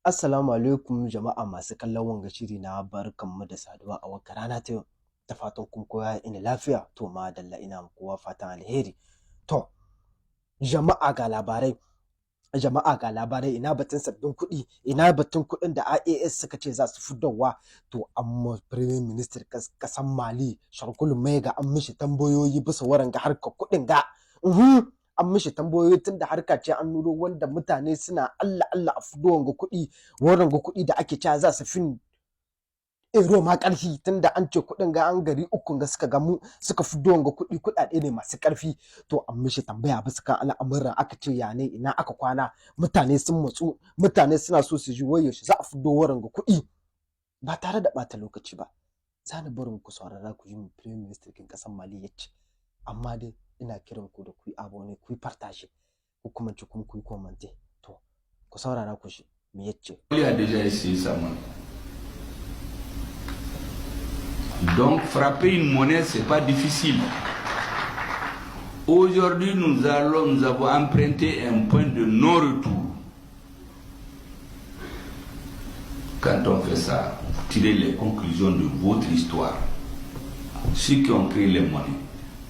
Assalamu alaikum jama'a masu kallon wanga shiri na barkanmu da saduwa a wata rana ta yau. Da fatan kun koya ina lafiya to madalla ina muku kowa fatan alheri. To jama'a ga labarai ina batun sabbin kuɗi ina batun kuɗin da IAS suka ce za su fidowa to amma Prime Minister kasan Mali Sharkul Mega an mishi tambayoyi bisa waranga harkar kuɗin ga. An mishi tambayoyi tun da harka ce an nuno wanda mutane suna Allah a fudo wanga kuɗi da ake cewa za su fin ero ma ƙarfi tun da an ce kuɗin ga an gari ukun ga suka gamu suka fudo wanga kuɗaɗe ne masu ƙarfi to an mishi tambaya bisa kan al'amuran aka ce ya ne ina aka kwana mutane sun matsu mutane suna so su ji waye shi za a fudo waranga kuɗi ba tare da ɓata lokaci ba. Zani barin ku saurara ku yi Prime Minister kin ƙasar Mali yace amma dai ina kiran ku da ku yi abone ku yi partage ku kuma ci ku yi comment to ku saurara ku shi me yace. Il a déjà essayé ça. Donc frapper une monnaie c'est pas difficile. Aujourd'hui nous avons emprunté un point de non-retour. Quand on fait ça, tirez les conclusions de votre histoire. Ceux qui ont créé les monnaies,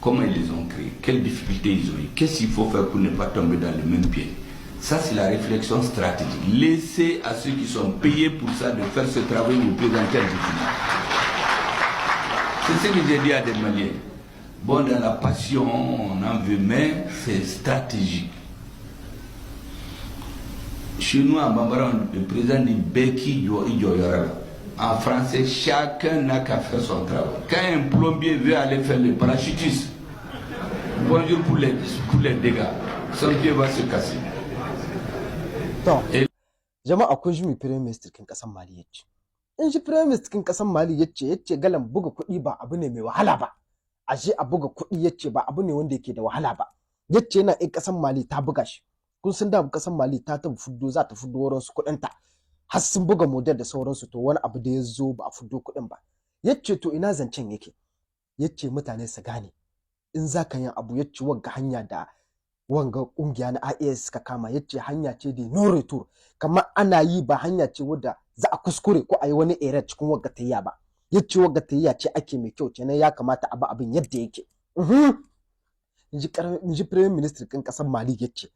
comment ils les ont créées, quelles difficultés ils ont eu, qu'est-ce qu'il faut faire pour ne pas tomber dans le même pied. Ça, c'est la réflexion stratégique. Laissez à ceux qui sont payés pour ça de faire ce travail et de présenter le document. C'est ce que j'ai dit à des Maliens. Bon, dans la passion, on en veut, mais c'est stratégique. Chez nous, en Bambara, le président dit Beki Yoyora. En français, chacun n'a qu'à faire son travail. Quand un plombier veut aller faire le parachutisme, bonjour pour les dégâts, son pied va se casser. Jama'a kun ji mai Prime Minister kin kasan Mali yace. In ji Prime Minister kin kasan Mali yace galan buga kuɗi ba abu ne mai wahala ba. Aje a buga kuɗi yace ba abu ne wanda yake da wahala ba. Yace yana in kasan Mali ta buga shi. Kun san da kasan Mali ta fuddo za ta fuddo wurin su kuɗin ta. Har sun buga model da sauransu to wani abu da ya zo ba a fuddo kuɗin ba. Yace to ina zancen yake. Yace mutane su gane in za ka yin abu yace wagga hanya da wanga kungiya na IAS suka kama yace hanya ce da no return kamar ana yi ba hanya ce wadda za a kuskure ko a yi wani error cikin wagga tayya ba. Yace wagga tayya ce ake mai kyau kenan ya kamata a ba abin yadda yake. Inji Prime Minister kin kasar Mali yace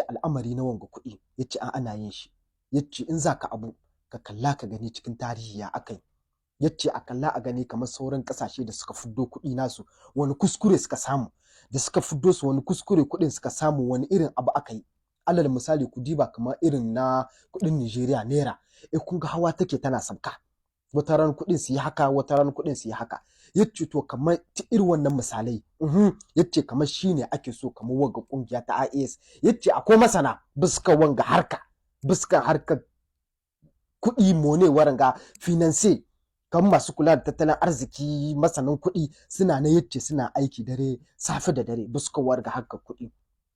al'amari na wanga kuɗi yace ana yin shi. Yace in zaka abu ka kalla ka gani cikin tarihi ya akai. Yace a kalla a gani kamar sauran kasashe da suka fuddo kuɗi nasu wani kuskure suka samu da suka fuddo su wani kuskure kuɗin suka samu wani irin abu akai. Alal misali ku diba kamar irin na kuɗin Nigeria naira kun ga hawa take tana sabka wataran kuɗin su yi haka wataran kuɗin su yi haka. Yace to kamar irin wannan misalai yace kamar shine ake so kamar wanga kungiya ta IAS. Yace akwai masana biska wanga harkar kuɗi mone waranga finance kan masu kula da tattalin arziki masanan kuɗi suna na yace suna aiki dare safe da dare biska warga harkar kuɗi.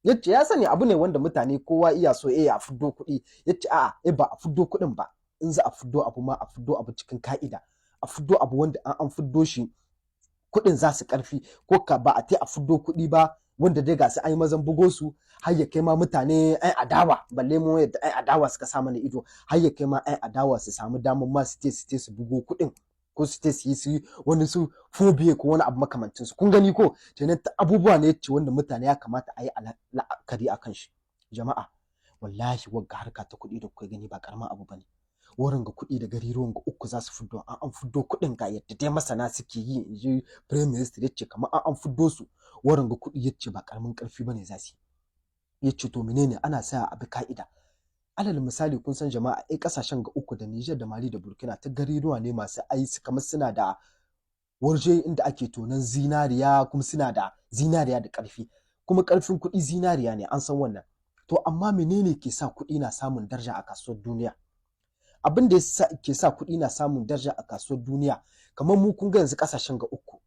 Yace ya sani abu ne wanda mutane kowa iya so a fuddo kuɗi. Yace a'a ba a fuddo kuɗin ba in za a fuddo abu ma a fuddo abu cikin ka'ida a fuddo abu wanda an fuddo shi kuɗin za su ƙarfi ko ka ba a fuddo kuɗi ba wanda dai ga su an yi mazan bugo su har ya kai ma mutane ai adawa balle mu yadda ai adawa suka sa mana ido har ya kai ma ai adawa su samu damar ma su su bugo kuɗin ko su yi wani su phobia ko wani abu makamancin su kun gani ko kenan abubuwa ne yace wanda mutane ya kamata a yi la'akari akan shi. Jama'a wallahi wagga harka ta kuɗi da kuka gani ba karamin abu bane. Wurin ga kuɗi da gari ruwan ga uku za su fuddo an fuddo kuɗin ga yadda dai masana suke yi inji Prime Minister yace kamar an fuddo su wurin ga kuɗi yace ba karamin ƙarfi bane za su yi. Yace to menene ana sa a bi ka'ida. Alal misali kun san jama'a kasashen ga uku da Niger da Mali da Burkina ta gariruwa ne masu aiki kamar suna da warje inda ake tonon zinariya kuma suna da zinariya da ƙarfi kuma ƙarfin kuɗi zinariya ne an san wannan. To amma menene ke sa kuɗi na samun daraja a kasuwar duniya? Abin da ke sa kuɗi na samun daraja a kasuwar duniya kamar mu kun ga yanzu kasashen ga uku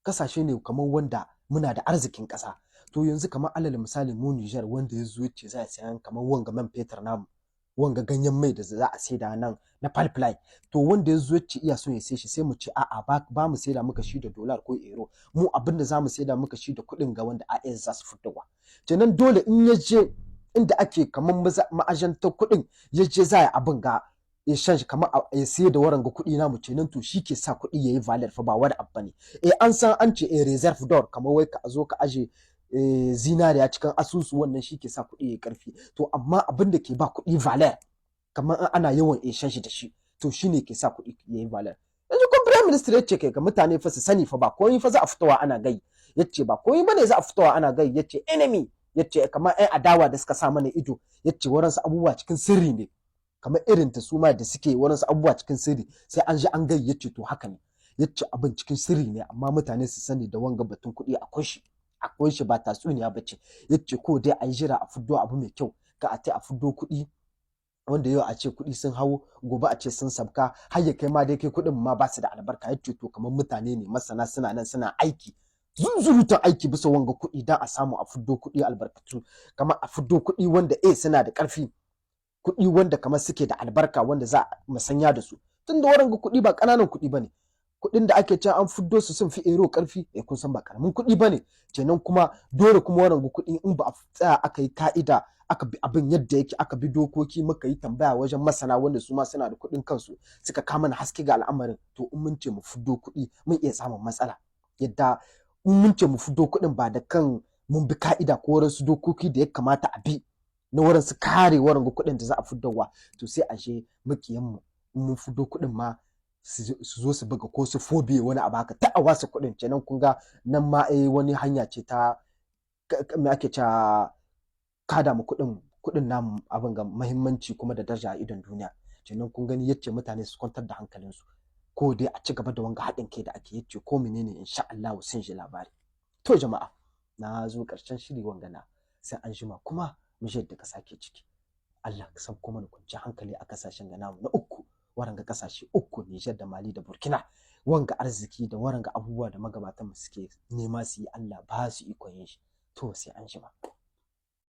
kasashe ne kamar wanda muna da arzikin ƙasa. To yanzu kamar alal misali mu Niger wanda ya zo yace za a sayan kamar wanga man fetur namu wanga ganyen mai da za a saida nan na pipeline to wanda ya zo yace iya so ya sai shi sai mu ce a'a ba mu saida muka shi da dollar ko euro mu abinda za mu saida muka shi da kuɗin ga wanda IAS za su fitowa. Kenan dole in inda ake kamar ma'ajantar kuɗin ya je za ya abin ga exchange kamar ya siye da waranga kuɗi namu kenan to shi ke sa kuɗi yayi value fa ba wani abu ne. An san an ce reserve door kamar wai ka zo ka aje zinariya cikin asusu wannan shi ke sa kuɗi yayi karfi. To amma abin da ke ba kuɗi value kamar ana yawan exchange da shi to shine ke sa kuɗi yayi value. Yanzu ko prime minister yace kai ga mutane fa su sani fa ba komai fa za a fitowa ana gai, yace ba komai bane za a fitowa ana gai, yace enemy, yace kamar ƴan adawa da suka sa mana ido, yace waransu abubuwa cikin sirri ne kamar irin ta suma da suke waransu abubuwa cikin sirri sai an ji an gai, yace to haka ne, yace abin cikin sirri ne amma mutane su sani da wanga batun kuɗi akwai shi ba tatsuniya bace, yace ko dai a yi jira a fiddo abu mai kyau ka a tai a fiddo kuɗi wanda yau a ce kuɗi sun hawo gobe a ce sun sabka har ya kai ma dai kai kuɗin ma ba su da albarka, yace to kamar mutane ne masana suna nan suna aiki zunzurutun aiki bisa wanga kuɗi dan a samu a fiddo kuɗi albarkatu kamar a fiddo kuɗi wanda suna da ƙarfi, kuɗi wanda kamar suke da albarka wanda za a musanya da su tunda waranga kuɗi ba ƙananan kuɗi bane, kuɗin da ake cewa an fiddo su sun fi ero ƙarfi kun san ba ƙaramin kuɗi bane, kenan kuma dole kuma waranga kuɗi in ba a tsaya aka yi ka'ida aka bi abin yadda yake aka bi dokoki muka yi tambaya wajen masana wanda su ma suna da kuɗin kansu suka kama mana haske ga al'amarin to in mun ce mu fiddo kuɗi mun iya samun matsala yadda in mun ce mu fiddo kuɗin ba da kan mun bi ka'ida ko waransu dokoki da ya kamata a bi na wurin su kare waranga kuɗin da za a fiddowa to sai a je makiyan mu in mun fiddo kuɗin ma su zo su buga ko su fobe wani abu haka ta a wasa kuɗin kenan kun ga nan ma wani hanya ce ta me ake cewa kada mu kuɗin namu abin ga muhimmanci kuma da daraja a idon duniya kenan kun gani yace mutane su kwantar da hankalinsu ko dai a ci gaba da wanga haɗin kai da ake yace ko menene insha Allah sun ji labari. To jama'a na zo ƙarshen shiri wanga na sai an jima kuma mu je da ƙasa ke ciki. Allah ka san kuma kunci hankali a kasashen ga namu na uku waranga kasashe uku Niger da Mali da Burkina wanga arziki da waranga abubuwa da magabatan mu suke nema su yi Allah ba su iko yin shi to sai an jima.